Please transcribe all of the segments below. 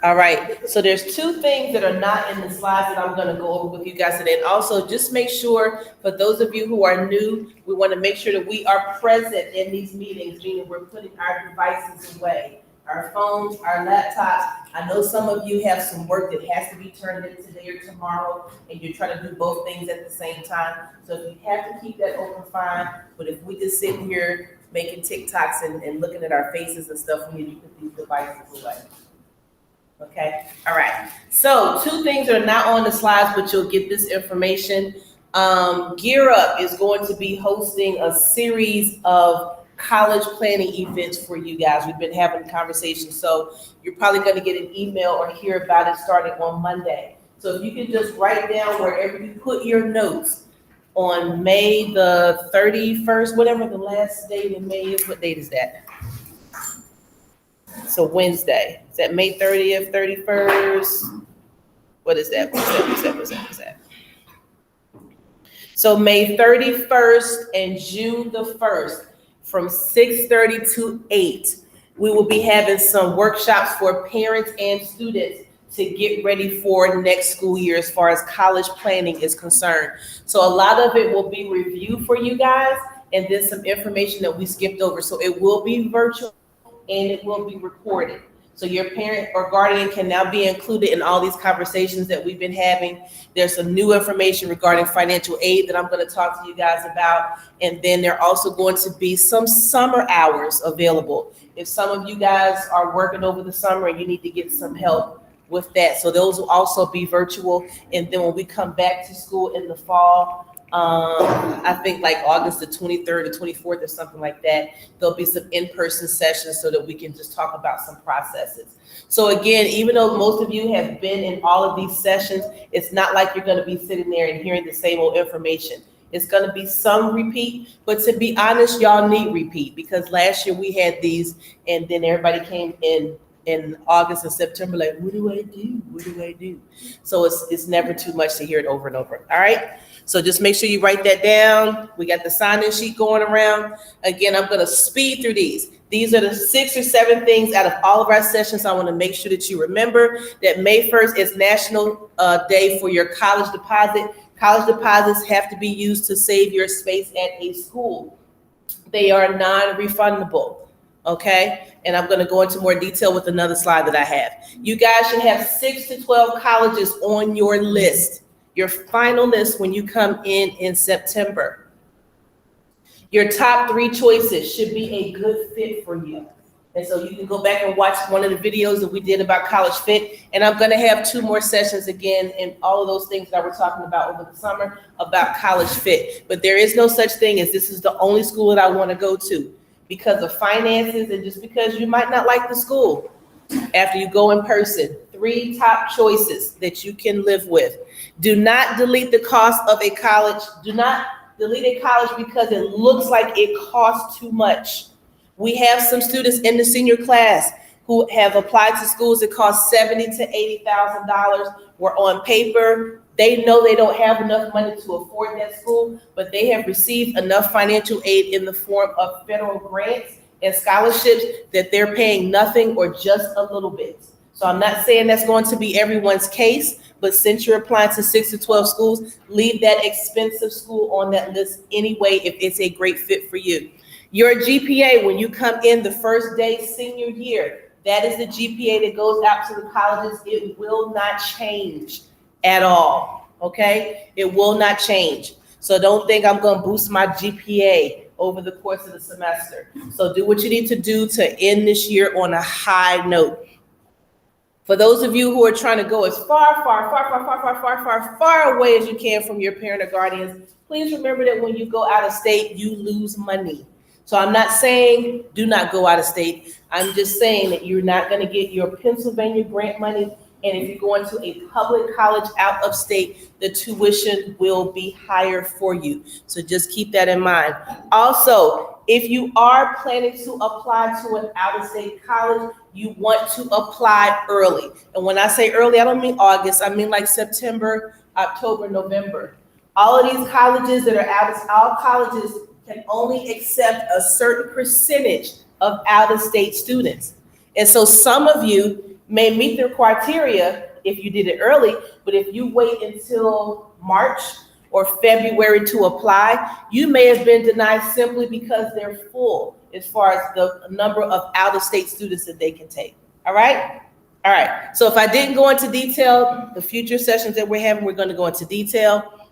All right, so there's two things that are not in the slides that I'm gonna go over with you guys today. And also, just make sure, for those of you who are new, we wanna make sure that we are present in these meetings, meaning we're putting our devices away, our phones, our laptops. I know some of you have some work that has to be turned in today or tomorrow, and you're trying to do both things at the same time. So if you have to keep that open, fine, but if we just sit here making TikToks and looking at our faces and stuff, we need to put these devices away. Okay, all right. So two things are not on the slides, but you'll get this information. Gear Up is going to be hosting a series of college planning events for you guys. We've been having conversations, so you're probably going to get an email or hear about it starting on Monday. So if you can just write down wherever you put your notes on May the 31st, whatever the last date in May is. What date is that? So Wednesday. Is that May 30th, 31st? What is that? What's that? So May 31st and June the 1st from 6:30 to 8, we will be having some workshops for parents and students to get ready for next school year as far as college planning is concerned. So a lot of it will be review for you guys and then some information that we skipped over. So it will be virtual and it will be recorded. So your parent or guardian can now be included in all these conversations that we've been having. There's some new information regarding financial aid that I'm going to talk to you guys about. And then there are also going to be some summer hours available. If some of you guys are working over the summer and you need to get some help with that. So those will also be virtual. And then when we come back to school in the fall, I think like August the 23rd or 24th or something like that, there'll be some in-person sessions so that we can just talk about some processes. So again, even though most of you have been in all of these sessions, it's not like you're going to be sitting there and hearing the same old information. It's going to be some repeat, but to be honest, y'all need repeat because last year we had these and then everybody came in August and September, like, what do I do? What do I do? So it's never too much to hear it over and over. All right. So just make sure you write that down. We got the sign-in sheet going around. Again, I'm going to speed through these. These are the 6 or 7 things out of all of our sessions. I want to make sure that you remember that May 1st is National Day for your college deposit. College deposits have to be used to save your space at a school. They are non-refundable. Okay, and I'm going to go into more detail with another slide that I have. You guys should have 6 to 12 colleges on your list, your final list when you come in September. Your top 3 choices should be a good fit for you. And so you can go back and watch one of the videos that we did about College Fit. And I'm going to have 2 more sessions again and all of those things that we're talking about over the summer about College Fit. But there is no such thing as this is the only school that I want to go to. Because of finances and just because you might not like the school after you go in person. 3 top choices that you can live with. Do not delete the cost of a college. Do not delete a college because it looks like it costs too much. We have some students in the senior class who have applied to schools that cost $70,000 to $80,000. Where on paper, they know they don't have enough money to afford that school, but they have received enough financial aid in the form of federal grants and scholarships that they're paying nothing or just a little bit. So I'm not saying that's going to be everyone's case, but since you're applying to 6 to 12 schools, leave that expensive school on that list anyway if it's a great fit for you. Your GPA, when you come in the first day senior year, that is the GPA that goes out to the colleges. It will not change at all, okay? It will not change. So don't think I'm going to boost my GPA over the course of the semester. So do what you need to do to end this year on a high note. For those of you who are trying to go as far away as you can from your parent or guardians, please remember that when you go out of state, you lose money. So I'm not saying do not go out of state. I'm just saying that you're not going to get your Pennsylvania grant money. And if you're going to a public college out of state, the tuition will be higher for you. So just keep that in mind. Also, if you are planning to apply to an out-of-state college, you want to apply early. And when I say early, I don't mean August. I mean like September, October, November. All of these colleges that are all colleges can only accept a certain percentage of out-of-state students. And so some of you may meet their criteria if you did it early, but if you wait until March or February to apply, you may have been denied simply because they're full as far as the number of out-of-state students that they can take. All right? All right. So if I didn't go into detail, the future sessions that we're having, we're going to go into detail.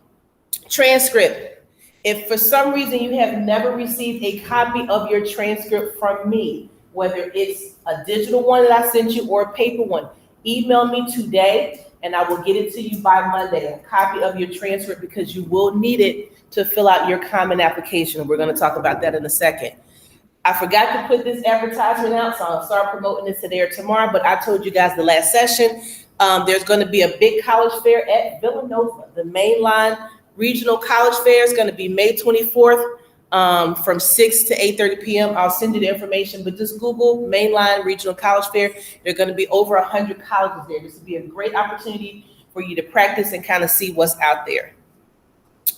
Transcript. If for some reason you have never received a copy of your transcript from me, whether it's a digital one that I sent you or a paper one, email me today and I will get it to you by Monday, a copy of your transcript, because you will need it to fill out your common application. We're going to talk about that in a second. I forgot to put this advertisement out, so I'll start promoting it today or tomorrow, but I told you guys the last session, there's going to be a big college fair at Villanova. The mainline regional college fair is going to be May 24th from 6 to 8:30 p.m. I'll send you the information, but just Google mainline regional college fair. There are going to be over 100 colleges there. This will be a great opportunity for you to practice and kind of see what's out there.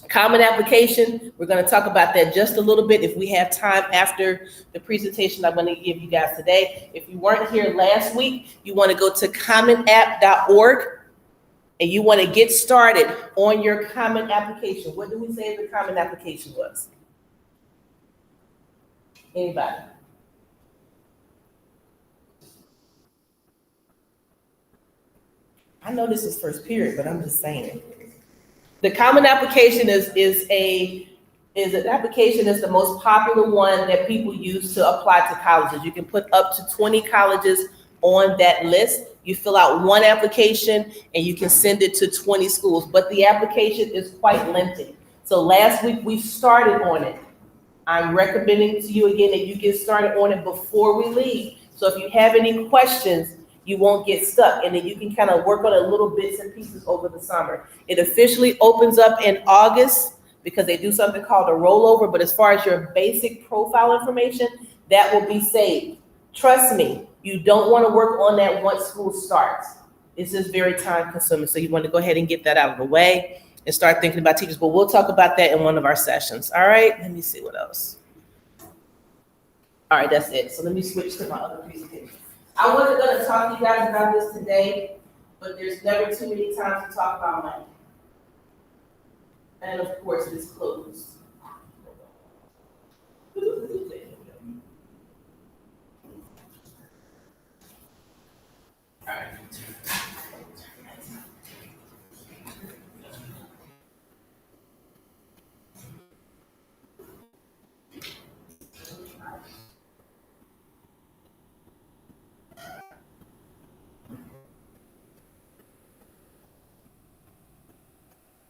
Common application, we're going to talk about that just a little bit if we have time after the presentation I'm going to give you guys today. If you weren't here last week, you want to go to commonapp.org and you want to get started on your common application. What do we say the common application was? Anybody? I know this is first period, but I'm just saying. The common application is an application that's the most popular one that people use to apply to colleges. You can put up to 20 colleges on that list. You fill out one application and you can send it to 20 schools, but the application is quite lengthy. So last week we started on it. I'm recommending to you again that you get started on it before we leave. So if you have any questions, you won't get stuck, and then you can kind of work on it little bits and pieces over the summer. It officially opens up in August because they do something called a rollover, but as far as your basic profile information, that will be saved. Trust me, you don't want to work on that once school starts. It's just very time consuming, so you want to go ahead and get that out of the way and start thinking about teachers, but we'll talk about that in one of our sessions. All right, let me see what else. All right, that's it. So let me switch to my other presentation. I wasn't going to talk to you guys about this today, but there's never too many times to talk about money. And of course, it's closed. All right.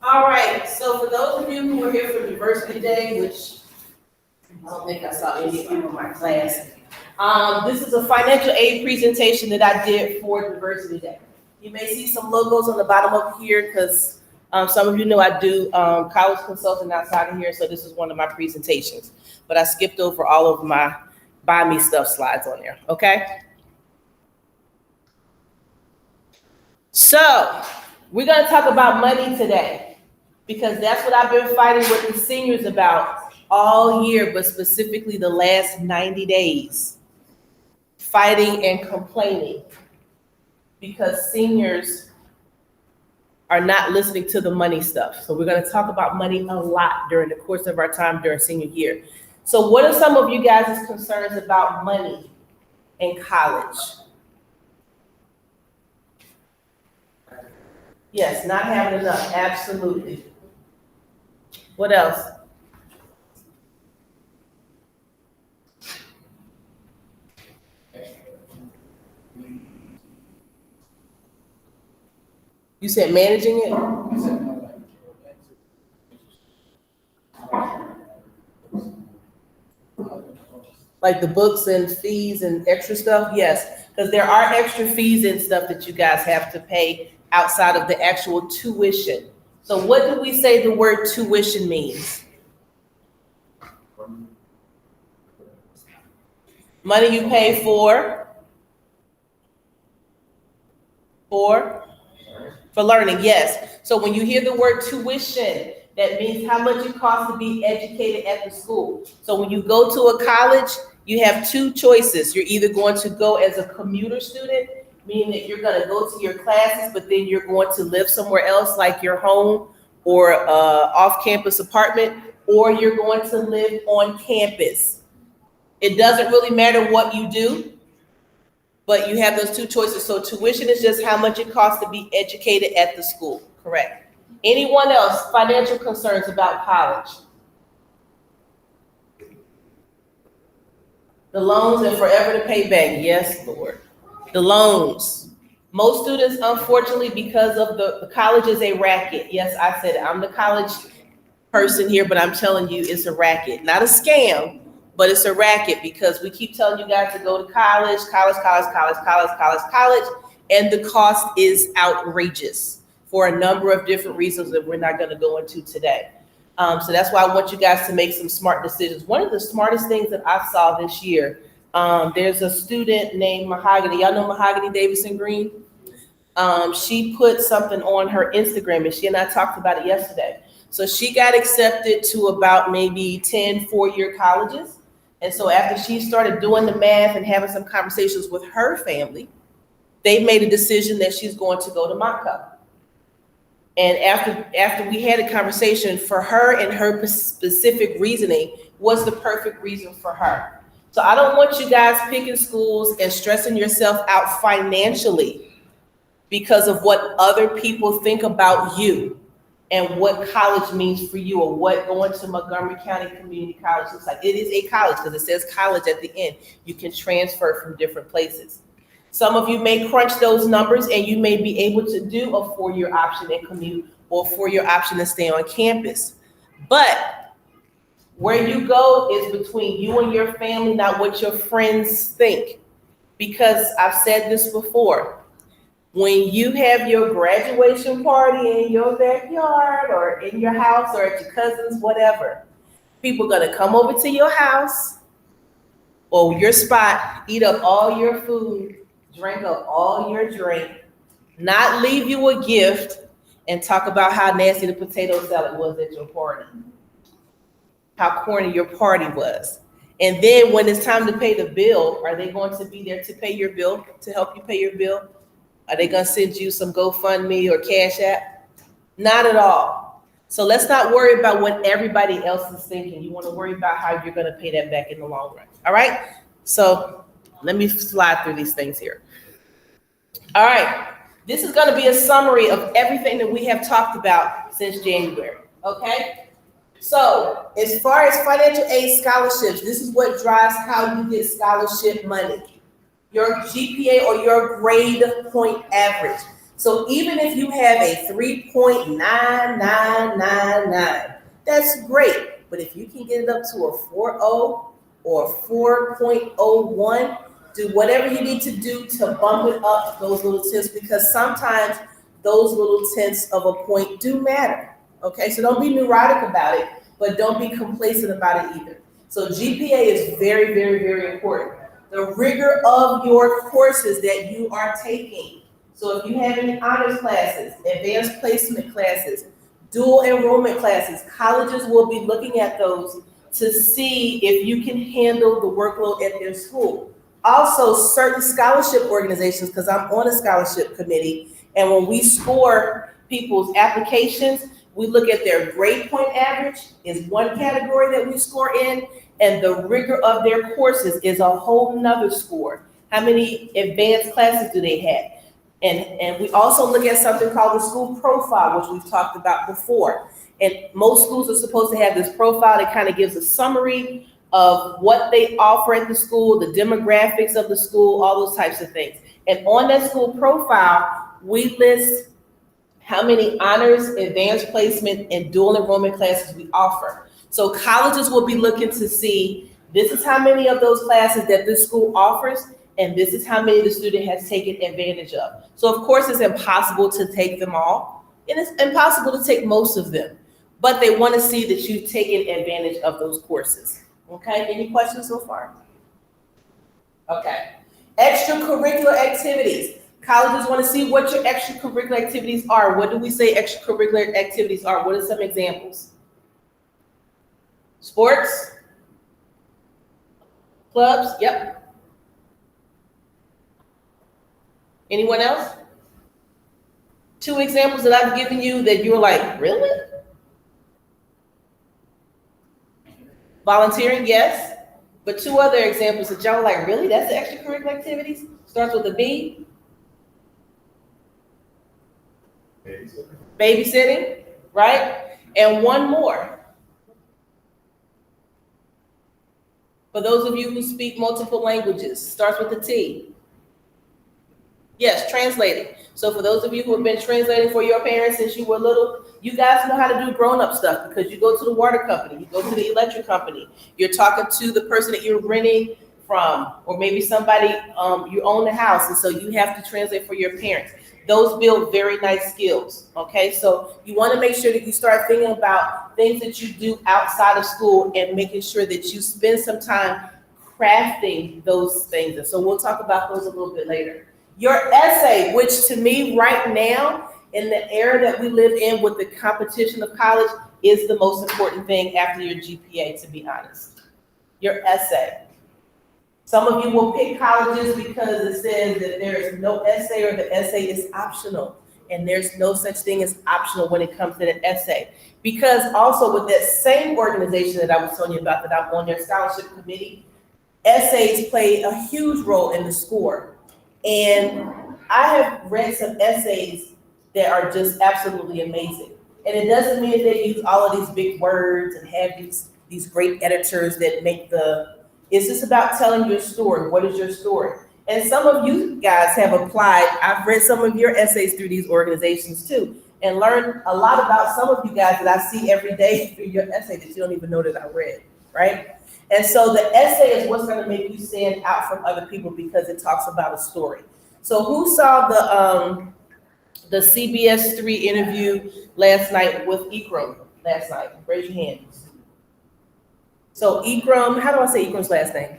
All right, so for those of you who are here for Diversity Day, which I don't think I saw any of you in my class, this is a financial aid presentation that I did for Diversity Day. You may see some logos on the bottom of here because some of you know I do college consulting outside of here, so this is one of my presentations. But I skipped over all of my buy me stuff slides on there, okay? So we're gonna talk about money today, because that's what I've been fighting with the seniors about all year, but specifically the last 90 days. Fighting and complaining because seniors are not listening to the money stuff. So we're going to talk about money a lot during the course of our time during senior year. So what are some of you guys' concerns about money in college? Yes, not having enough, absolutely. What else? You said managing it? Like the books and fees and extra stuff? Yes, because there are extra fees and stuff that you guys have to pay outside of the actual tuition. So what do we say the word tuition means? Money you pay for learning, yes. So when you hear the word tuition, that means how much it costs to be educated at the school. So when you go to a college, you have two choices. You're either going to go as a commuter student meaning that you're going to go to your classes, but then you're going to live somewhere else, like your home or off-campus apartment, or you're going to live on campus. It doesn't really matter what you do, but you have those two choices. So tuition is just how much it costs to be educated at the school, correct? Anyone else, financial concerns about college? The loans and forever to pay back, yes, Lord. The loans. Most students, unfortunately, because of the college is a racket. Yes, I said it. I'm the college person here, but I'm telling you it's a racket. Not a scam, but it's a racket because we keep telling you guys to go to college, and the cost is outrageous for a number of different reasons that we're not going to go into today. So that's why I want you guys to make some smart decisions. One of the smartest things that I saw this year, there's a student named Mahogany. Y'all know Mahogany Davidson Green? She put something on her Instagram, and she and I talked about it yesterday. So she got accepted to about maybe 10 four-year colleges. And so after she started doing the math and having some conversations with her family, they made a decision that she's going to go to Montco. And after we had a conversation, for her and her specific reasoning was the perfect reason for her. So I don't want you guys picking schools and stressing yourself out financially because of what other people think about you and what college means for you, or what going to Montgomery County Community College looks like. It is a college because it says college at the end. You can transfer from different places. Some of you may crunch those numbers and you may be able to do a four-year option and commute, or a four-year option and stay on campus. But where you go is between you and your family, not what your friends think. Because I've said this before, when you have your graduation party in your backyard or in your house or at your cousin's, whatever, people are gonna come over to your house or your spot, eat up all your food, drink up all your drink, not leave you a gift, and talk about how nasty the potato salad was at your party, how corny your party was. And then when it's time to pay the bill, are they going to be there to pay your bill, to help you pay your bill? Are they going to send you some GoFundMe or Cash App? Not at all. So let's not worry about what everybody else is thinking. You want to worry about how you're going to pay that back in the long run. All right? So let me slide through these things here. All right. This is going to be a summary of everything that we have talked about since January. Okay? So as far as financial aid scholarships, this is what drives how you get scholarship money. Your GPA or your grade point average. So even if you have a 3.9999, that's great. But if you can get it up to a 4.0 or 4.01, do whatever you need to do to bump it up those little tenths, because sometimes those little tenths of a point do matter. Okay, so don't be neurotic about it, but don't be complacent about it either. So GPA is very, very, very important. The rigor of your courses that you are taking. So if you have any honors classes, advanced placement classes, dual enrollment classes, colleges will be looking at those to see if you can handle the workload at their school. Also, certain scholarship organizations, because I'm on a scholarship committee, and when we score people's applications, we look at their grade point average is one category that we score in, and the rigor of their courses is a whole nother score. How many advanced classes do they have? And we also look at something called the school profile, which we've talked about before. And most schools are supposed to have this profile that kind of gives a summary of what they offer at the school, the demographics of the school, all those types of things. And on that school profile, we list how many honors, advanced placement, and dual enrollment classes we offer. So colleges will be looking to see, this is how many of those classes that this school offers, and this is how many the student has taken advantage of. So of course, it's impossible to take them all, and it's impossible to take most of them, but they want to see that you've taken advantage of those courses. Okay, any questions so far? Okay, extracurricular activities. Colleges want to see what your extracurricular activities are. What do we say extracurricular activities are? What are some examples? Sports? Clubs? Yep. Anyone else? 2 examples that I've given you that you're like, really? Volunteering, yes. But 2 other examples that y'all like, really? That's extracurricular activities? Starts with a B. Babysitting, right? And 1 more. For those of you who speak multiple languages, starts with a T. Yes, translating. So for those of you who have been translating for your parents since you were little, you guys know how to do grown-up stuff because you go to the water company, you go to the electric company, you're talking to the person that you're renting from, or maybe somebody, you own the house, and so you have to translate for your parents. Those build very nice skills, okay? So you want to make sure that you start thinking about things that you do outside of school and making sure that you spend some time crafting those things. And so we'll talk about those a little bit later. Your essay, which to me right now, in the era that we live in with the competition of college, is the most important thing after your GPA, to be honest. Your essay. Some of you will pick colleges because it says that there is no essay or the essay is optional. And there's no such thing as optional when it comes to an essay. Because also with that same organization that I was telling you about, that I'm on their scholarship committee, essays play a huge role in the score. And I have read some essays that are just absolutely amazing. And it doesn't mean that they use all of these big words and have these great editors that make it's just about telling your story. What is your story? And some of you guys have applied. I've read some of your essays through these organizations too, and learned a lot about some of you guys that I see every day through your essay that you don't even know that I read, right? And so the essay is what's going to make you stand out from other people because it talks about a story. So who saw the CBS 3 interview last night with Ikram last night? Raise your hands. So Ikram, how do I say Ikram's last name?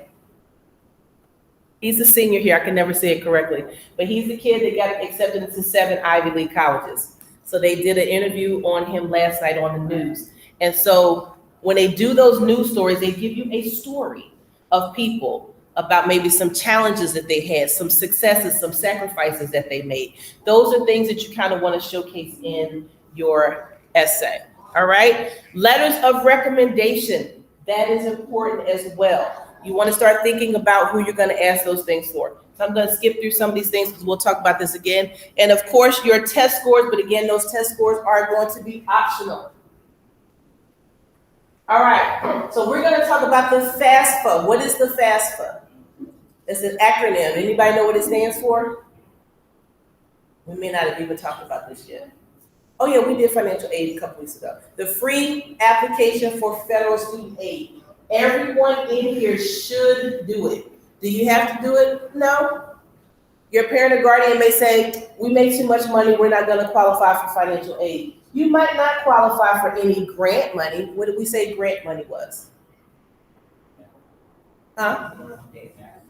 He's a senior here. I can never say it correctly. But he's the kid that got accepted into 7 Ivy League colleges. So they did an interview on him last night on the news. And so when they do those news stories, they give you a story of people about maybe some challenges that they had, some successes, some sacrifices that they made. Those are things that you kind of want to showcase in your essay. All right. Letters of recommendation. That is important as well. You want to start thinking about who you're going to ask those things for. So I'm going to skip through some of these things because we'll talk about this again. And of course, your test scores, but again, those test scores are going to be optional. All right, so we're going to talk about the FAFSA. What is the FAFSA? It's an acronym. Anybody know what it stands for? We may not have even talked about this yet. Oh yeah, we did financial aid a couple weeks ago. The free application for federal student aid. Everyone in here should do it. Do you have to do it? No. Your parent or guardian may say, we make too much money, we're not going to qualify for financial aid. You might not qualify for any grant money. What did we say grant money was? Huh?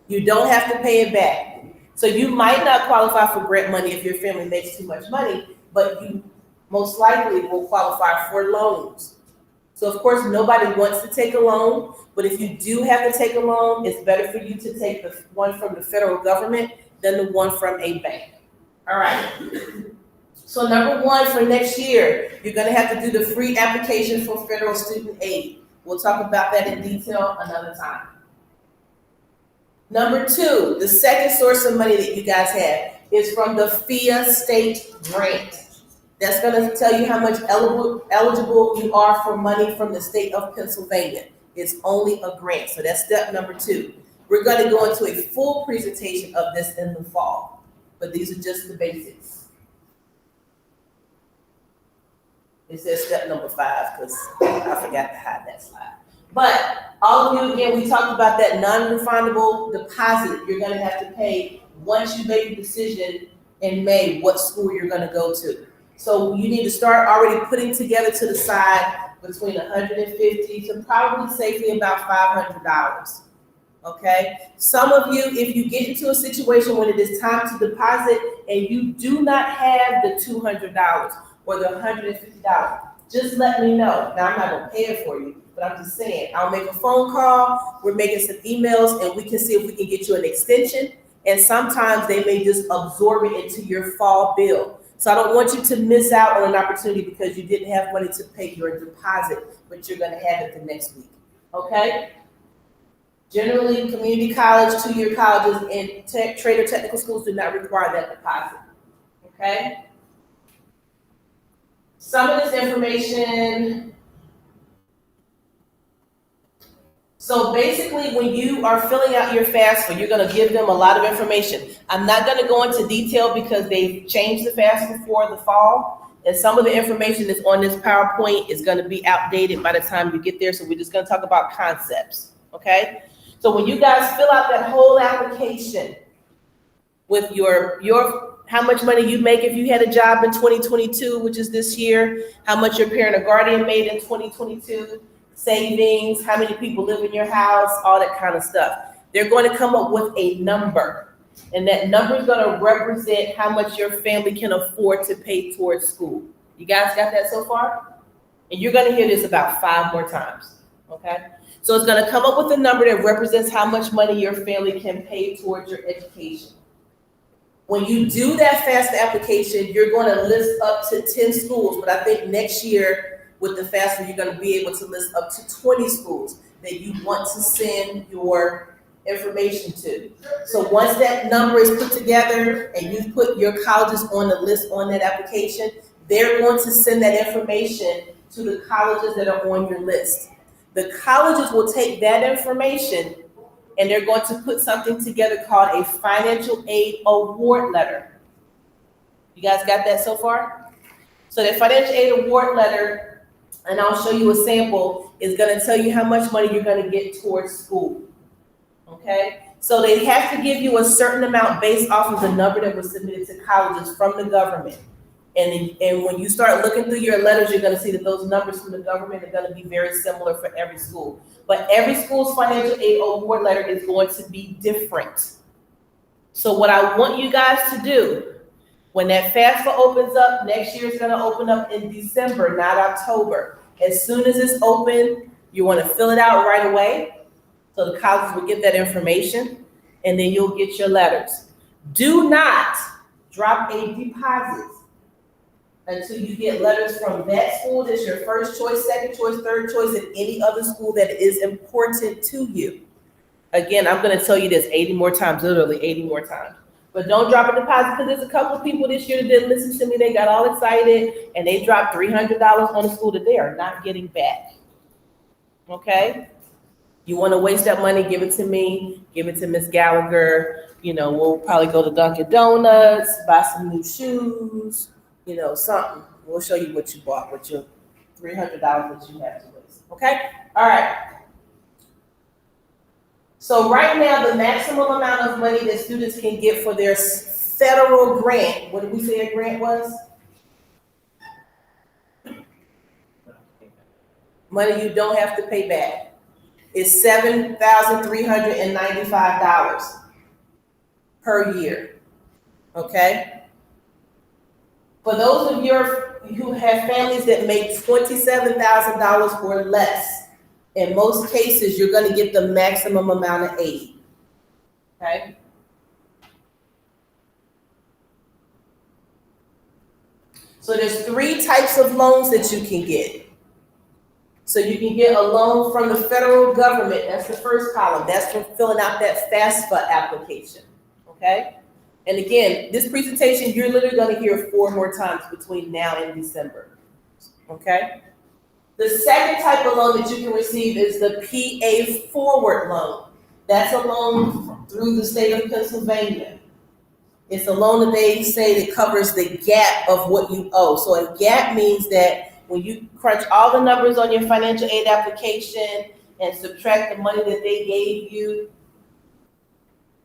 You don't have to pay it back. So you might not qualify for grant money if your family makes too much money, but you most likely will qualify for loans. So of course, nobody wants to take a loan, but if you do have to take a loan, it's better for you to take the one from the federal government than the one from a bank. All right. So number 1 for next year, you're going to have to do the free application for federal student aid. We'll talk about that in detail another time. Number 2, the second source of money that you guys have is from the FIA state grant. That's going to tell you how much eligible you are for money from the state of Pennsylvania. It's only a grant. So that's step number 2. We're going to go into a full presentation of this in the fall, but these are just the basics. It says step number 5 because I forgot to hide that slide. But all of you, again, we talked about that non-refundable deposit you're going to have to pay once you make a decision in May what school you're going to go to. So you need to start already putting together to the side between $150 to probably safely about $500. Okay. Some of you, if you get into a situation when it is time to deposit and you do not have the $200 or the $150, just let me know. Now I'm not gonna pay it for you, but I'm just saying I'll make a phone call. We're making some emails, and we can see if we can get you an extension. And sometimes they may just absorb it into your fall bill. So I don't want you to miss out on an opportunity because you didn't have money to pay your deposit, but you're gonna have it the next week, okay? Generally, community college, two-year colleges, and trade or technical schools do not require that deposit, okay? Some of this information. So basically, when you are filling out your FAFSA, you're gonna give them a lot of information. I'm not gonna go into detail because they've changed the FAFSA for the fall, and some of the information that's on this PowerPoint is gonna be outdated by the time you get there, so we're just gonna talk about concepts, okay? So when you guys fill out that whole application with your how much money you make if you had a job in 2022, which is this year, how much your parent or guardian made in 2022, savings, how many people live in your house, all that kind of stuff. They're going to come up with a number, and that number is going to represent how much your family can afford to pay towards school. You guys got that so far? And you're going to hear this about 5 more times, okay? So it's going to come up with a number that represents how much money your family can pay towards your education. When you do that FAFSA application, you're going to list up to 10 schools, but I think next year with the FAFSA, you're going to be able to list up to 20 schools that you want to send your information to. So once that number is put together and you put your colleges on the list on that application, they're going to send that information to the colleges that are on your list. The colleges will take that information and they're going to put something together called a financial aid award letter. You guys got that so far? So the financial aid award letter, and I'll show you a sample, is going to tell you how much money you're going to get towards school. Okay? So they have to give you a certain amount based off of the number that was submitted to colleges from the government. And when you start looking through your letters, you're going to see that those numbers from the government are going to be very similar for every school. But every school's financial aid award letter is going to be different. So what I want you guys to do, when that FAFSA opens up, next year is going to open up in December, not October. As soon as it's open, you want to fill it out right away. So the colleges will get that information, and then you'll get your letters. Do not drop a deposit until you get letters from that school that's your first choice, second choice, third choice, and any other school that is important to you. Again, I'm going to tell you this 80 more times, literally 80 more times. But don't drop a deposit, because there's a couple of people this year that didn't listen to me. They got all excited and they dropped $300 on a school that they are not getting back. Okay? You want to waste that money, give it to me, give it to Miss Gallagher. You know, we'll probably go to Dunkin' Donuts, buy some new shoes, you know, something. We'll show you what you bought with your $300 that you have to waste. Okay? All right. So right now, the maximum amount of money that students can get for their federal grant, what did we say a grant was? Money you don't have to pay back. Is $7,395 per year. Okay? For those of you who have families that make $27,000 or less, in most cases, you're going to get the maximum amount of aid. Okay? So there's 3 types of loans that you can get. So you can get a loan from the federal government. That's the first column. That's for filling out that FAFSA application. Okay? And again, this presentation, you're literally going to hear 4 more times between now and December. Okay? The second type of loan that you can receive is the PA Forward loan. That's a loan through the state of Pennsylvania. It's a loan that they say that covers the gap of what you owe. So a gap means that when you crunch all the numbers on your financial aid application and subtract the money that they gave you,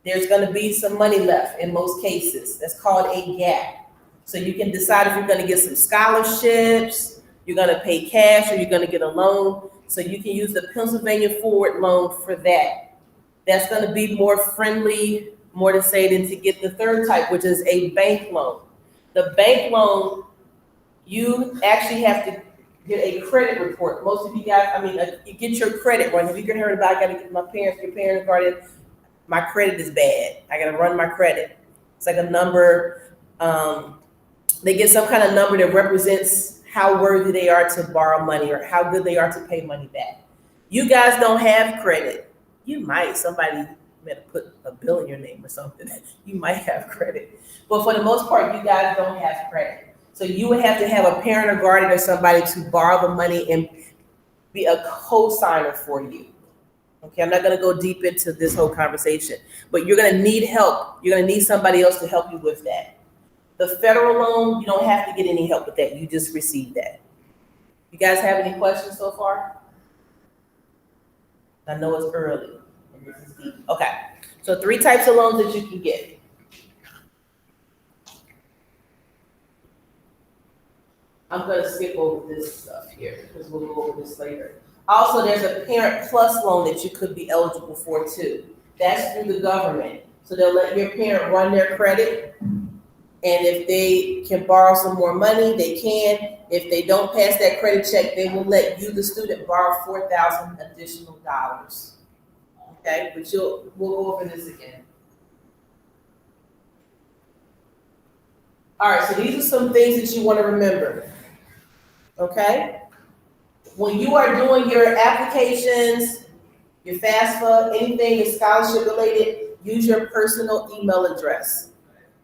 there's going to be some money left in most cases. That's called a gap. So you can decide if you're going to get some scholarships, you're going to pay cash, or you're going to get a loan. So you can use the Pennsylvania Forward loan for that. That's going to be more friendly, more to say, than to get the third type, which is a bank loan. The bank loan, you actually have to get a credit report. Most of you guys, you get your credit run. If you can hear about, I got to get my parents, your parents guardian. my credit is bad. I gotta run my credit. It's like a number. They get some kind of number that represents how worthy they are to borrow money or how good they are to pay money back. You guys don't have credit. You might, somebody might have put a bill in your name or something. You might have credit. But for the most part, you guys don't have credit. So you would have to have a parent or guardian or somebody to borrow the money and be a co-signer for you. Okay, I'm not gonna go deep into this whole conversation, but you're gonna need help. You're gonna need somebody else to help you with that. The federal loan, you don't have to get any help with that. You just receive that. You guys have any questions so far? I know it's early and this is deep. Okay, so 3 types of loans that you can get. I'm gonna skip over this stuff here because we'll go over this later. Also, there's a Parent Plus loan that you could be eligible for too. That's through the government. So they'll let your parent run their credit. And if they can borrow some more money, they can. If they don't pass that credit check, they will let you, the student, borrow $4,000 additional dollars. Okay, but we'll go over this again. All right, so these are some things that you want to remember. Okay, when you are doing your applications, your FAFSA, anything is scholarship related, use your personal email address.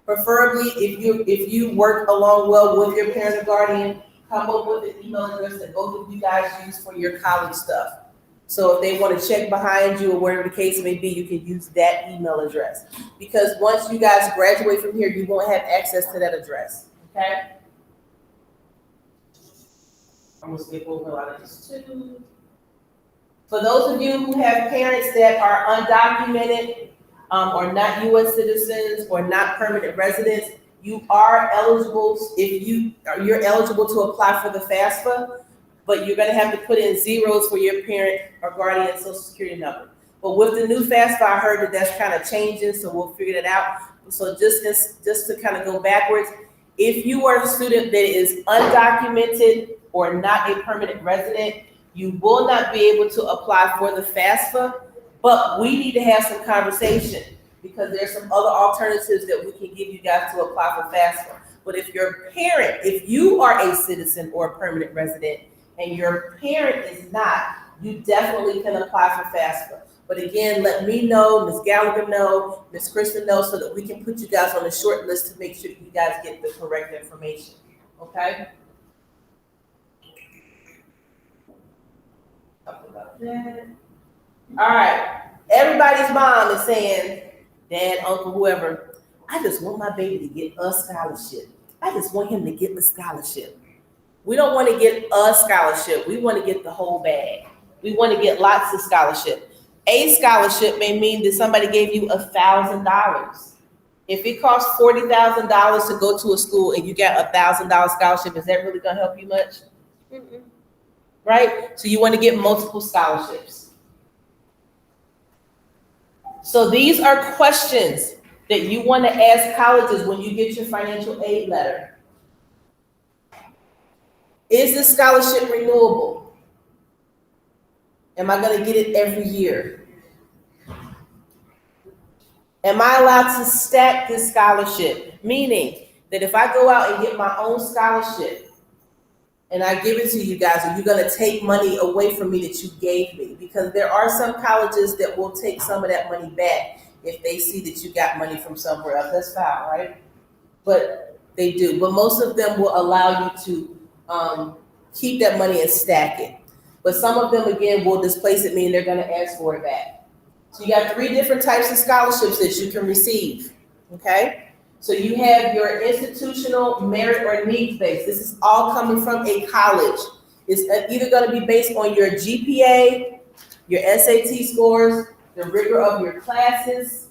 Preferably, if you work along well with your parent or guardian, come up with an email address that both of you guys use for your college stuff. So if they want to check behind you or whatever the case may be, you can use that email address. Because once you guys graduate from here, you won't have access to that address. Okay? I'm gonna skip over a lot of this too. For those of you who have parents that are undocumented, or not U.S. citizens or not permanent residents, you are eligible. You're eligible to apply for the FAFSA, but you're going to have to put in zeros for your parent or guardian social security number. But with the new FAFSA, I heard that that's kind of changing, so we'll figure that out. So just to kind of go backwards, if you are a student that is undocumented or not a permanent resident, you will not be able to apply for the FAFSA. But we need to have some conversation because there's some other alternatives that we can give you guys to apply for FAFSA. But if you are a citizen or a permanent resident and your parent is not, you definitely can apply for FAFSA. But again, let me know, Ms. Gallagher know, Ms. Kristen know, so that we can put you guys on a short list to make sure you guys get the correct information. Okay? Talk about that. All right, everybody's mom is saying, dad, uncle, whoever, I just want my baby to get a scholarship. I just want him to get the scholarship. We don't want to get a scholarship. We want to get the whole bag. We want to get lots of scholarship. A scholarship may mean that somebody gave you $1,000. If it costs $40,000 to go to a school and you got $1,000 scholarship, is that really going to help you much? Mm-mm. Right? So you want to get multiple scholarships. So these are questions that you want to ask colleges when you get your financial aid letter. Is this scholarship renewable? Am I going to get it every year? Am I allowed to stack this scholarship? Meaning that if I go out and get my own scholarship and I give it to you guys, are you going to take money away from me that you gave me? Because there are some colleges that will take some of that money back if they see that you got money from somewhere else. That's fine, right? But they do. But most of them will allow you to keep that money and stack it. But some of them, again, will displace it, meaning they're going to ask for it back. So you got 3 different types of scholarships that you can receive, okay? So you have your institutional, merit, or needs-based. This is all coming from a college. It's either going to be based on your GPA, your SAT scores, the rigor of your classes,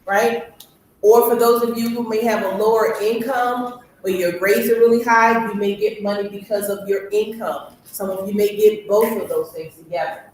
right? Or for those of you who may have a lower income, or your grades are really high, you may get money because of your income. Some of you may get both of those things together.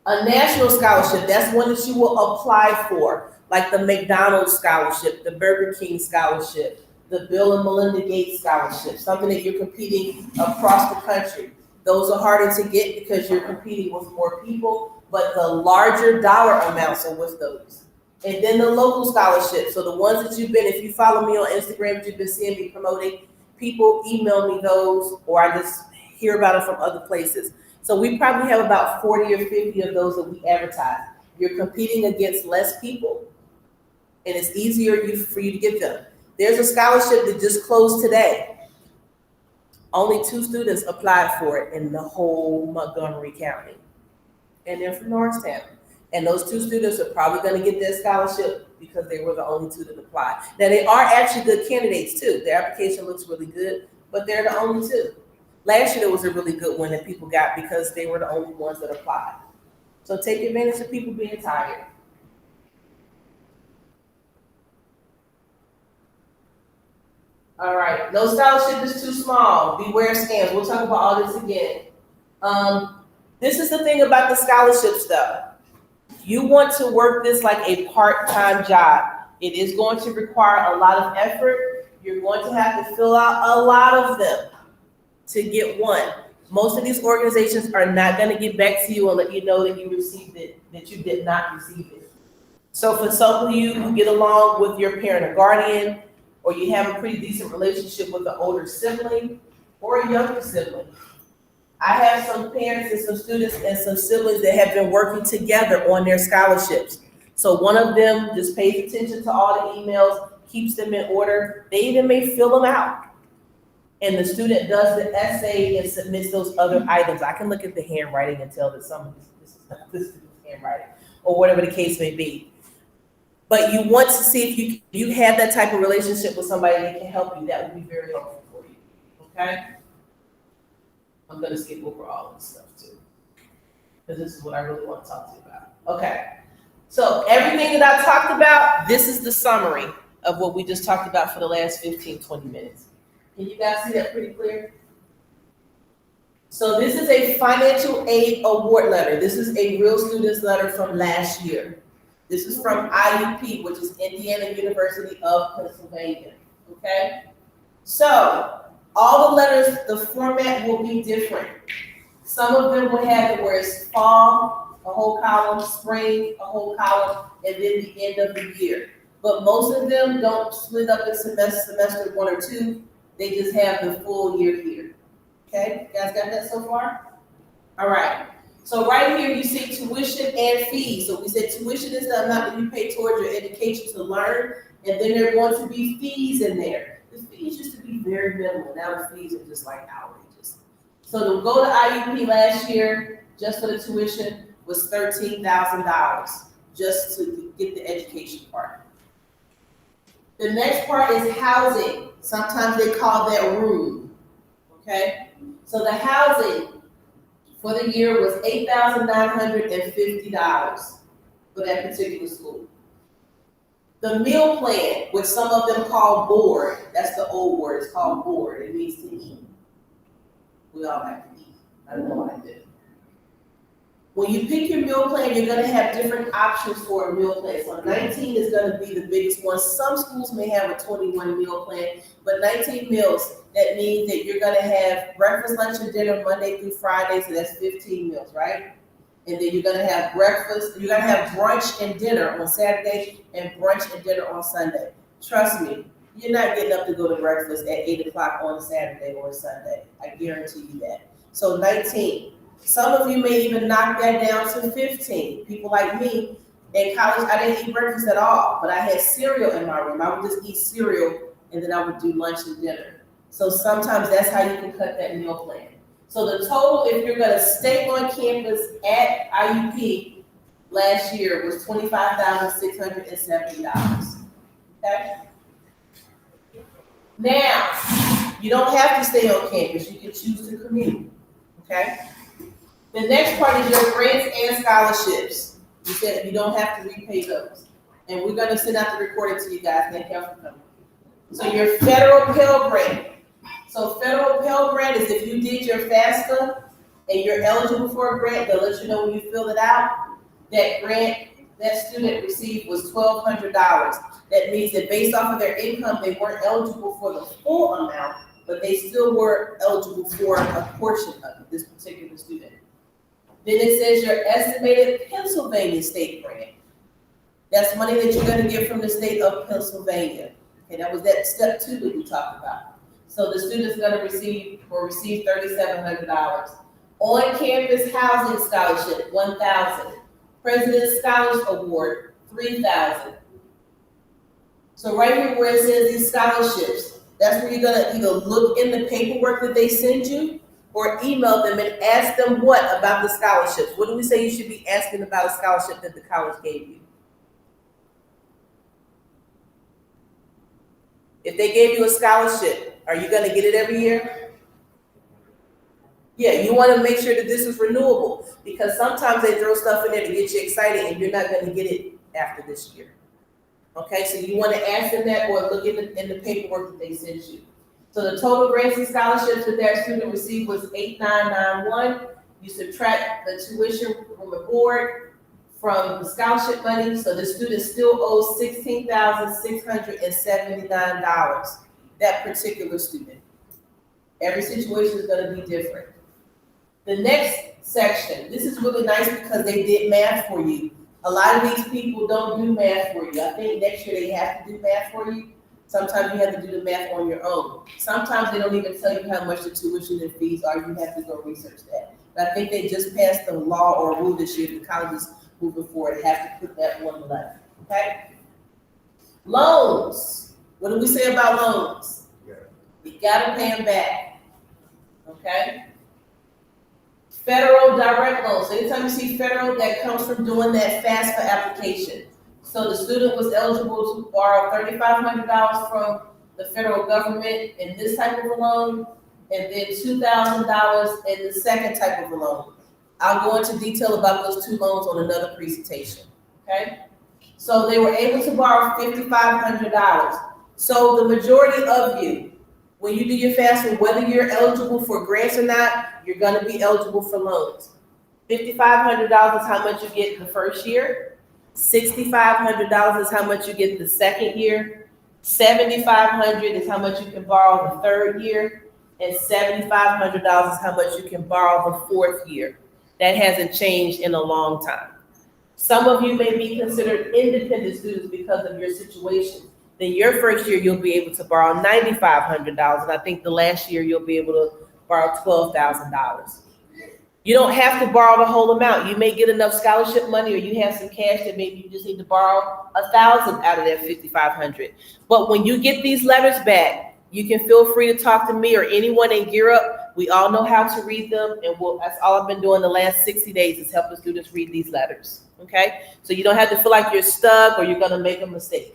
A national scholarship, that's one that you will apply for. Like the McDonald's scholarship, the Burger King scholarship, the Bill and Melinda Gates scholarship, something that you're competing across the country. Those are harder to get because you're competing with more people, but the larger dollar amounts are with those. And then the local scholarships. So the ones that you've been, if you follow me on Instagram, you've been seeing me promoting, people email me those, or I just hear about it from other places. So we probably have about 40 or 50 of those that we advertise. You're competing against less people, and it's easier for you to get them. There's a scholarship that just closed today. Only 2 students applied for it in the whole Montgomery County. And they're from Norristown. And those 2 students are probably going to get their scholarship because they were the only 2 that applied. Now, they are actually good candidates too. Their application looks really good, but they're the only 2. Last year, there was a really good one that people got because they were the only ones that applied. So take advantage of people being tired. All right, no scholarship is too small. Beware scams. We'll talk about all this again. This is the thing about the scholarship stuff. You want to work this like a part-time job. It is going to require a lot of effort. You're going to have to fill out a lot of them to get one. Most of these organizations are not going to get back to you and let you know that you received it, that you did not receive it. So for some of you who get along with your parent or guardian, or you have a pretty decent relationship with an older sibling or a younger sibling, I have some parents and some students and some siblings that have been working together on their scholarships. So one of them just pays attention to all the emails, keeps them in order. They even may fill them out. And the student does the essay and submits those other items. I can look at the handwriting and tell that some of this is not this student's handwriting, or whatever the case may be. But you want to see if you have that type of relationship with somebody that can help you. That would be very helpful for you. Okay? I'm gonna skip over all this stuff too, because this is what I really want to talk to you about. Okay. So everything that I talked about, this is the summary of what we just talked about for the last 15, 20 minutes. Can you guys see that pretty clear? So this is a financial aid award letter. This is a real student's letter from last year. This is from IUP, which is Indiana University of Pennsylvania, okay? So all the letters, the format will be different. Some of them will have it where it's fall, a whole column, spring, a whole column, and then the end of the year. But most of them don't split up in semester 1 or 2. They just have the full year here. Okay, you guys got that so far? All right. So right here you see tuition and fees. So we said tuition is the amount that you pay towards your education to learn, and then there are going to be fees in there. The fees used to be very minimal. Now the fees are just like outrageous. So to go to IUP last year, just for the tuition, was $13,000 just to get the education part. The next part is housing. Sometimes they call that room, okay? So the housing for the year was $8,950 for that particular school. The meal plan, which some of them call board, that's the old word, it's called board, it means to eat. We all like to eat, I know I do. When you pick your meal plan, you're gonna have different options for a meal plan. So 19 is gonna be the biggest one. Some schools may have a 21 meal plan, but 19 meals, that means that you're gonna have breakfast, lunch, and dinner Monday through Friday, so that's 15 meals, right? And then you're gonna have breakfast, you're gonna have brunch and dinner on Saturday and brunch and dinner on Sunday. Trust me, you're not getting up to go to breakfast at 8 o'clock on a Saturday or a Sunday. I guarantee you that. So 19. Some of you may even knock that down to 15. People like me, in college, I didn't eat breakfast at all, but I had cereal in my room. I would just eat cereal, and then I would do lunch and dinner. So sometimes that's how you can cut that meal plan. So the total, if you're gonna stay on campus at IUP last year, was $25,670, okay? Now, you don't have to stay on campus. You can choose to commute, okay? The next part is your grants and scholarships. You said you don't have to repay those. And we're gonna send out the recording to you guys. Thank you for coming. So your federal Pell Grant. So federal Pell Grant is if you did your FAFSA and you're eligible for a grant, they'll let you know when you fill it out. That grant that student received was $1,200. That means that based off of their income, they weren't eligible for the full amount, but they still were eligible for a portion of it, this particular student. Then it says your estimated Pennsylvania state grant. That's money that you're gonna get from the state of Pennsylvania. Okay, that was that step 2 that we talked about. So the student's gonna receive $3,700. On-campus housing scholarship, $1,000. President's Scholars Award, $3,000. So right here where it says these scholarships, that's where you're gonna either look in the paperwork that they send you or email them and ask them what about the scholarships. What do we say you should be asking about a scholarship that the college gave you? If they gave you a scholarship, are you gonna get it every year? Yeah, you wanna make sure that this is renewable because sometimes they throw stuff in there to get you excited and you're not gonna get it after this year. Okay, so you wanna ask them that or look in the paperwork that they sent you. So the total grants and scholarships that that student received was 8,991. You subtract the tuition from the board from the scholarship money, so the student still owes $16,679, that particular student. Every situation is gonna be different. The next section, this is really nice because they did math for you. A lot of these people don't do math for you. I think next year they have to do math for you. Sometimes you have to do the math on your own. Sometimes they don't even tell you how much the tuition and fees are. You have to go research that. But I think they just passed the law or rule this year, the colleges moving forward have to put that one left, okay? Loans, what do we say about loans? You gotta pay them back, okay? Federal direct loans, anytime you see federal, that comes from doing that FAFSA application. So the student was eligible to borrow $3,500 from the federal government in this type of a loan, and then $2,000 in the second type of a loan. I'll go into detail about those 2 loans on another presentation, okay? So they were able to borrow $5,500. So the majority of you, when you do your FAFSA, whether you're eligible for grants or not, you're gonna be eligible for loans. $5,500 is how much you get the first year. $6,500 is how much you get the second year. $7,500 is how much you can borrow the third year. And $7,500 is how much you can borrow the fourth year. That hasn't changed in a long time. Some of you may be considered independent students because of your situation. Then your first year, you'll be able to borrow $9,500. And I think the last year, you'll be able to borrow $12,000. You don't have to borrow the whole amount. You may get enough scholarship money or you have some cash that maybe you just need to borrow $1,000 out of that $5,500. But when you get these letters back, you can feel free to talk to me or anyone in Gear Up. We all know how to read them, and that's all I've been doing the last 60 days is helping students read these letters, okay? So you don't have to feel like you're stuck or you're gonna make a mistake.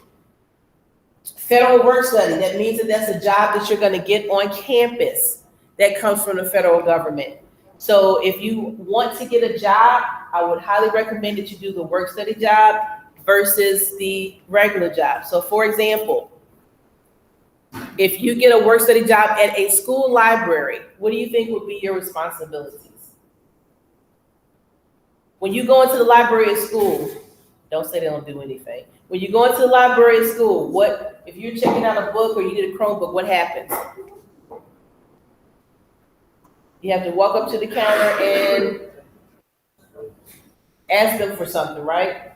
Federal work study, that means that that's a job that you're gonna get on campus that comes from the federal government. So if you want to get a job, I would highly recommend that you do the work study job versus the regular job. So for example, if you get a work study job at a school library, what do you think would be your responsibilities? When you go into the library at school, don't say they don't do anything. When you go into the library at school, if you're checking out a book or you get a Chromebook, what happens? You have to walk up to the counter and ask them for something, right?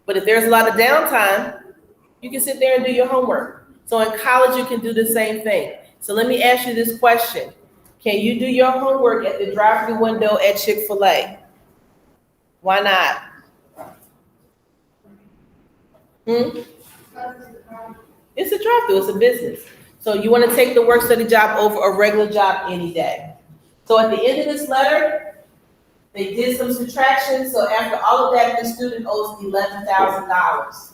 But if there's a lot of downtime, you can sit there and do your homework. So in college, you can do the same thing. So let me ask you this question. Can you do your homework at the drive-thru window at Chick-fil-A? Why not? It's a drive-thru, it's a business. So you want to take the work study job over a regular job any day. So at the end of this letter, they did some subtraction. So after all of that, the student owes $11,000.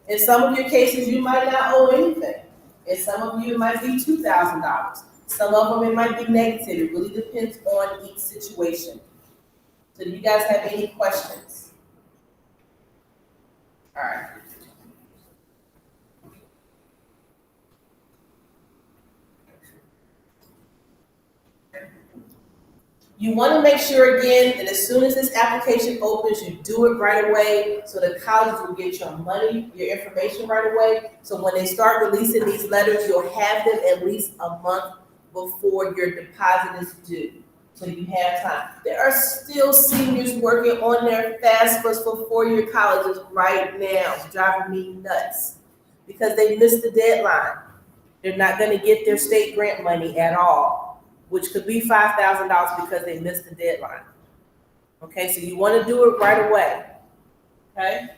In some of your cases, you might not owe anything. In some of you, it might be $2,000. Some of them, it might be negative. It really depends on each situation. So do you guys have any questions? All right. You want to make sure, again, that as soon as this application opens, you do it right away so the colleges will get your money, your information right away. So when they start releasing these letters, you'll have them at least a month before your deposit is due. so you have time. There are still seniors working on their FAFSAs for four-year colleges right now. It's driving me nuts because they missed the deadline. They're not gonna get their state grant money at all, which could be $5,000 because they missed the deadline. Okay, so you wanna do it right away, okay?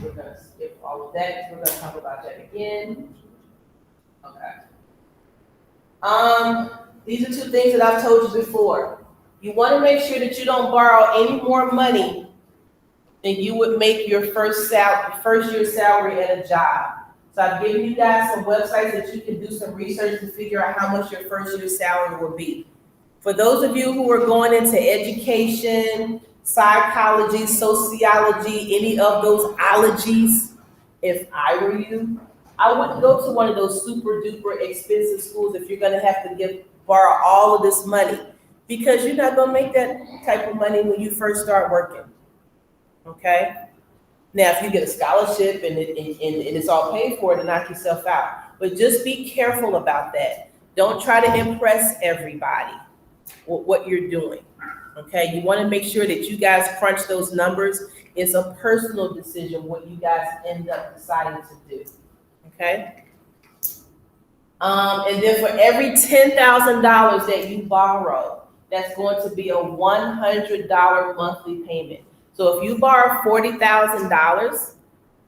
We're gonna skip all of that, because we're gonna talk about that again. Okay. These are two things that I've told you before. You wanna make sure that you don't borrow any more money than you would make your first year salary at a job. So I've given you guys some websites that you can do some research to figure out how much your first year salary will be. For those of you who are going into education, psychology, sociology, any of those ologies, if I were you, I wouldn't go to one of those super duper expensive schools if you're gonna have to borrow all of this money, because you're not gonna make that type of money when you first start working. Okay? Now, if you get a scholarship and it's all paid for, to knock yourself out. But just be careful about that. Don't try to impress everybody with what you're doing. Okay? You want to make sure that you guys crunch those numbers. It's a personal decision what you guys end up deciding to do. Okay? And then for every $10,000 that you borrow, that's going to be a $100 monthly payment. So if you borrow $40,000,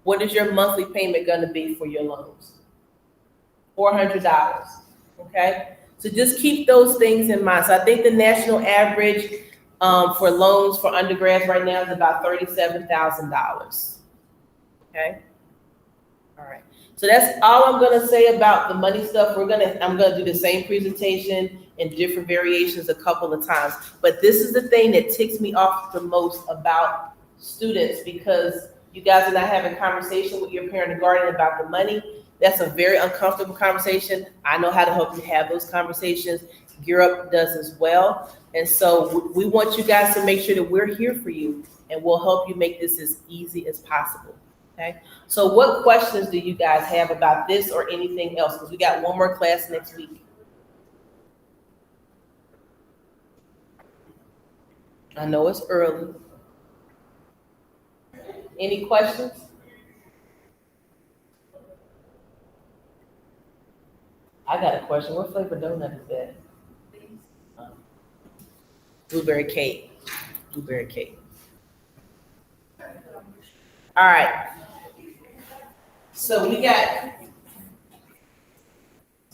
what is your monthly payment going to be for your loans? $400. Okay? So just keep those things in mind. So I think the national average for loans for undergrads right now is about $37,000. Okay? All right. So that's all I'm going to say about the money stuff. I'm going to do the same presentation in different variations a couple of times. But this is the thing that ticks me off the most about students, because you guys are not having conversation with your parent and guardian about the money. That's a very uncomfortable conversation. I know how to help you have those conversations. Europe does as well. And so we want you guys to make sure that we're here for you, and we'll help you make this as easy as possible. Okay. So what questions do you guys have about this or anything else? Because we got one more class next week. I know it's early. Any questions? I got a question. What flavor donut is that? Blueberry cake. Blueberry cake. All right. So we got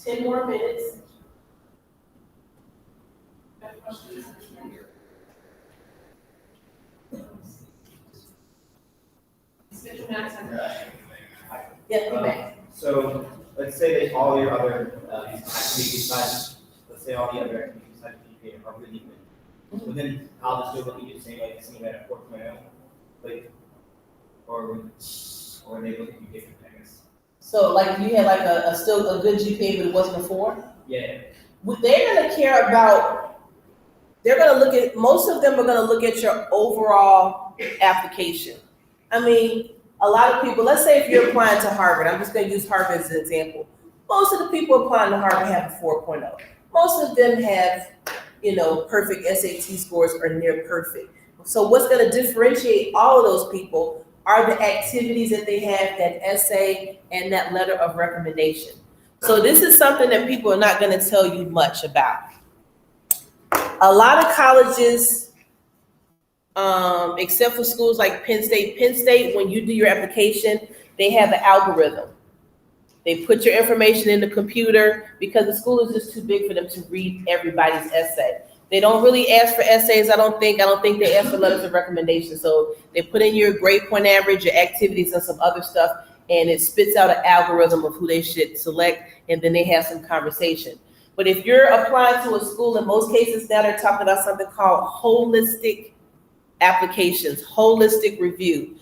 10 more minutes. Yeah, so let's say that all your other activities besides, let's say all the other activities besides GPA are really good. So then I'll just do what you just say, like seeing at a 4.0, like, or they look at you different, I guess. So like you had like a still a good GPA, but it wasn't a 4? Yeah. They're gonna care about, most of them are gonna look at your overall application. I mean, a lot of people, let's say if you're applying to Harvard, I'm just gonna use Harvard as an example. Most of the people applying to Harvard have a 4.0. Most of them have, perfect SAT scores or near perfect. So what's gonna differentiate all of those people are the activities that they have, that essay and that letter of recommendation. So this is something that people are not gonna tell you much about. A lot of colleges, except for schools like Penn State, when you do your application, they have an algorithm. They put your information in the computer because the school is just too big for them to read everybody's essay. They don't really ask for essays, I don't think they ask for letters of recommendation. So they put in your grade point average, your activities, and some other stuff, and it spits out an algorithm of who they should select, and then they have some conversation. But if you're applying to a school, in most cases now they're talking about something called holistic applications, holistic review.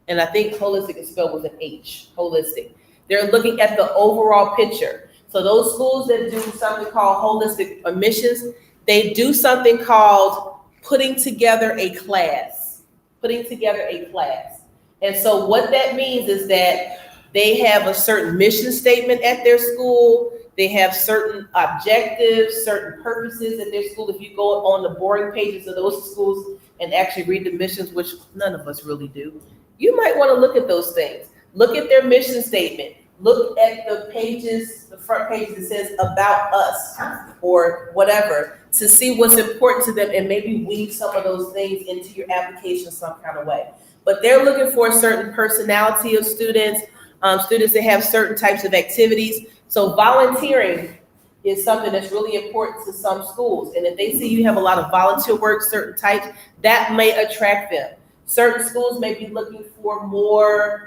And I think holistic is spelled with an H, holistic. They're looking at the overall picture. So those schools that do something called holistic admissions, they do something called putting together a class. And so what that means is that they have a certain mission statement at their school. They have certain objectives, certain purposes at their school. If you go on the boring pages of those schools and actually read the missions, which none of us really do, you might want to look at those things. Look at their mission statement. Look at the pages, the front page that says about us or whatever, to see what's important to them and maybe weave some of those things into your application some kind of way. But they're looking for a certain personality of students, students that have certain types of activities. So volunteering is something that's really important to some schools. And if they see you have a lot of volunteer work, certain types, that may attract them. Certain schools may be looking for more,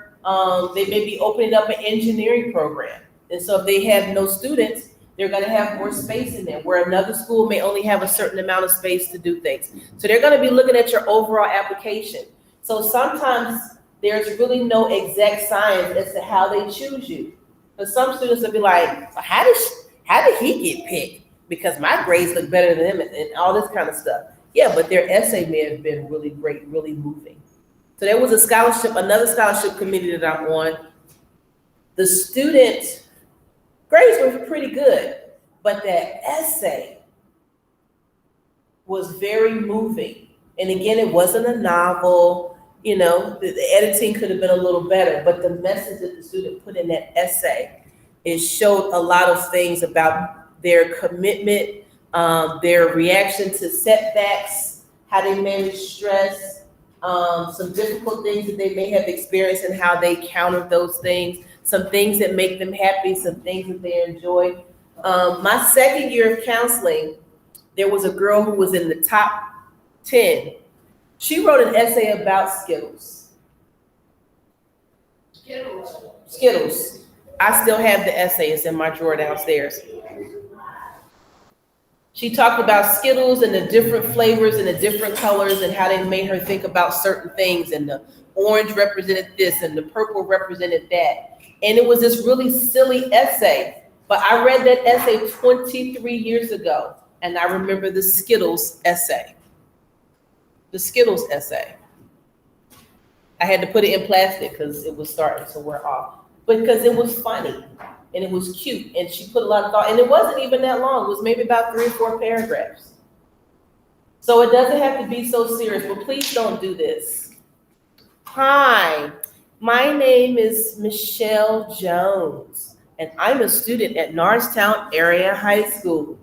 they may be opening up an engineering program. And so if they have no students, they're gonna have more space in there, where another school may only have a certain amount of space to do things. So they're gonna be looking at your overall application. So sometimes there's really no exact science as to how they choose you. But some students will be like, how did he get picked? Because my grades look better than him and all this kind of stuff. Yeah, but their essay may have been really great, really moving. So there was a scholarship, another scholarship committee that I'm on. The student grades were pretty good, but that essay was very moving. And again, it wasn't a novel. You know, the editing could have been a little better, but the message that the student put in that essay, it showed a lot of things about their commitment, their reaction to setbacks, how they manage stress, some difficult things that they may have experienced and how they countered those things, some things that make them happy, some things that they enjoy. My second year of counseling, there was a girl who was in the top 10. She wrote an essay about Skittles. Skittles. I still have the essay. It's in my drawer downstairs. She talked about Skittles and the different flavors and the different colors and how they made her think about certain things. And the orange represented this and the purple represented that. And it was this really silly essay. But I read that essay 23 years ago. And I remember the Skittles essay. The Skittles essay. I had to put it in plastic because it was starting to wear off. But because it was funny and it was cute and she put a lot of thought, and it wasn't even that long. It was maybe about 3 or 4 paragraphs. So it doesn't have to be so serious, but please don't do this. Hi, my name is Michelle Jones, and I'm a student at Norristown Area High School.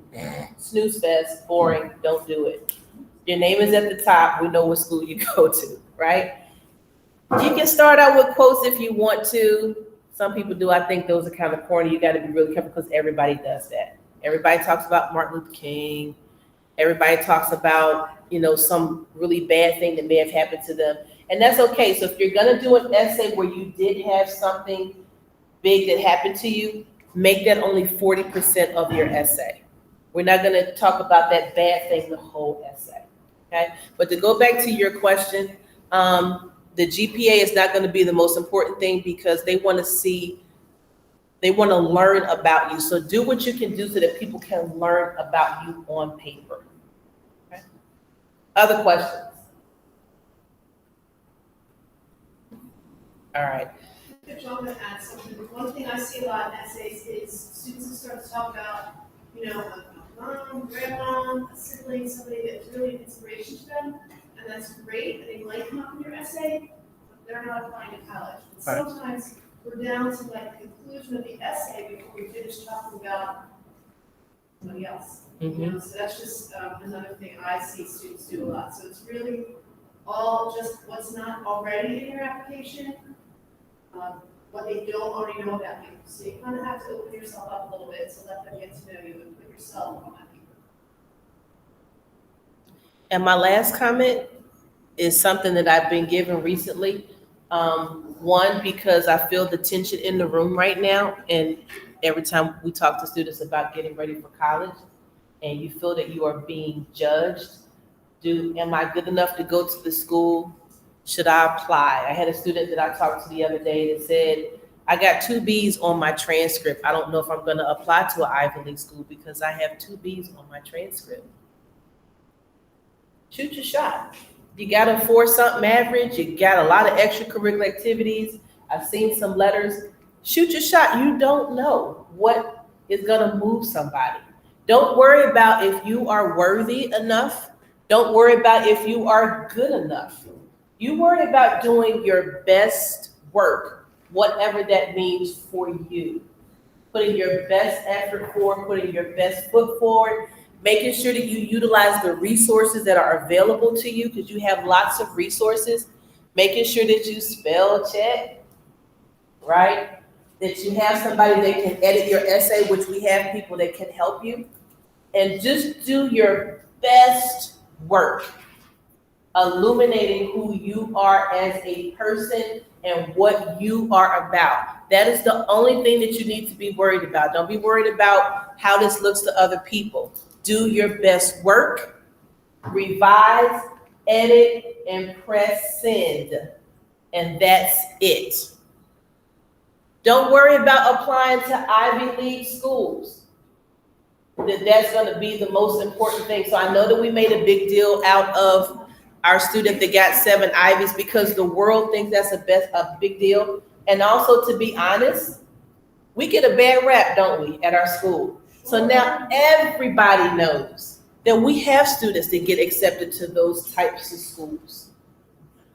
Snooze fest, boring, don't do it. Your name is at the top. We know what school you go to, right? You can start out with quotes if you want to. Some people do. I think those are kind of corny. You got to be really careful because everybody does that. Everybody talks about Martin Luther King. Everybody talks about, some really bad thing that may have happened to them. And that's okay. So if you're going to do an essay where you did have something big that happened to you, make that only 40% of your essay. We're not going to talk about that bad thing the whole essay. Okay, but to go back to your question, the GPA is not going to be the most important thing because they want to learn about you. So do what you can do so that people can learn about you on paper. Okay. Other questions? All right. If I'm going to add something, one thing I see a lot in essays is students who start to talk about, a mom, grandma, a sibling, somebody that's really an inspiration to them, and that's great, and they like them up in your essay, but they're not applying to college. And sometimes we're down to the conclusion of the essay before we finish talking about somebody else. Mm-hmm. So that's just another thing I see students do a lot. So it's really all just what's not already in your application, what they don't already know about you. So you kind of have to open yourself up a little bit to let them get to know you and put yourself on that paper. And my last comment is something that I've been given recently. One, because I feel the tension in the room right now, and every time we talk to students about getting ready for college, and you feel that you are being judged, am I good enough to go to the school? Should I apply? I had a student that I talked to the other day that said, I got 2 B's on my transcript. I don't know if I'm going to apply to an Ivy League school because I have 2 B's on my transcript. Shoot your shot. You got a 4-something average. You got a lot of extracurricular activities. I've seen some letters. Shoot your shot. You don't know what is gonna move somebody. Don't worry about if you are worthy enough. Don't worry about if you are good enough. You worry about doing your best work, whatever that means for you. Putting your best effort forward, putting your best foot forward, making sure that you utilize the resources that are available to you, because you have lots of resources. Making sure that you spell check, right? That you have somebody that can edit your essay, which we have people that can help you. And just do your best work, illuminating who you are as a person and what you are about. That is the only thing that you need to be worried about. Don't be worried about how this looks to other people. Do your best work, revise, edit, and press send. And that's it. Don't worry about applying to Ivy League schools. That's going to be the most important thing. So I know that we made a big deal out of our student that got 7 Ivies because the world thinks that's a big deal. And also, to be honest, we get a bad rap, don't we, at our school? So now everybody knows that we have students that get accepted to those types of schools.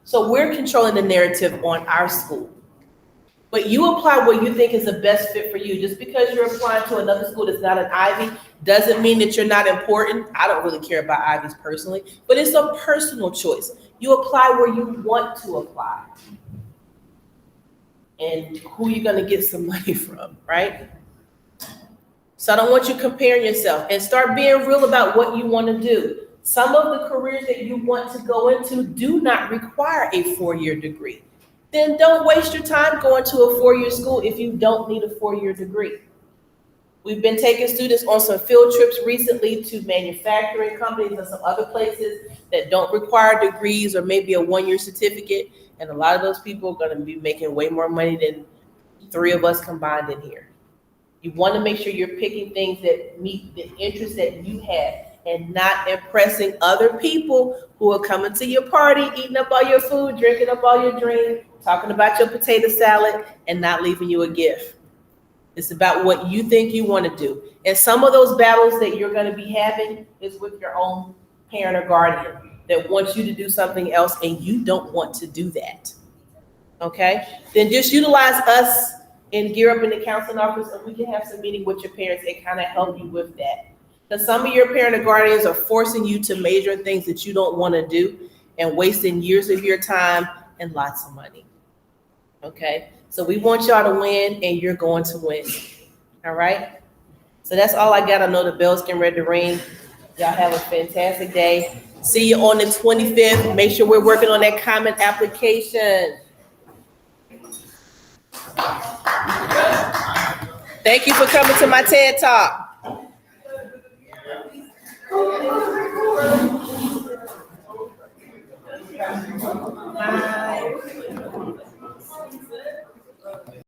So we're controlling the narrative on our school. But you apply what you think is the best fit for you. Just because you're applying to another school that's not an Ivy doesn't mean that you're not important. I don't really care about Ivies personally, but it's a personal choice. You apply where you want to apply. And who you're going to get some money from, right? So I don't want you comparing yourself, and start being real about what you want to do. Some of the careers that you want to go into do not require a 4-year degree. Then don't waste your time going to a 4-year school if you don't need a 4-year degree. We've been taking students on some field trips recently to manufacturing companies and some other places that don't require degrees or maybe a 1-year certificate. And a lot of those people are going to be making way more money than 3 of us combined in here. You want to make sure you're picking things that meet the interests that you have and not impressing other people who are coming to your party, eating up all your food, drinking up all your drink, talking about your potato salad, and not leaving you a gift. It's about what you think you want to do. And some of those battles that you're going to be having is with your own parent or guardian that wants you to do something else and you don't want to do that. Okay? Then just utilize us and Gear Up in the counseling office, and we can have some meeting with your parents and kind of help you with that. Because some of your parent or guardians are forcing you to major in things that you don't want to do and wasting years of your time and lots of money. Okay? So we want y'all to win, and you're going to win. All right? So that's all I got. I know the bell's getting ready to ring. Y'all have a fantastic day. See you on the 25th. Make sure we're working on that comment application. Thank you for coming to my TED Talk. Bye.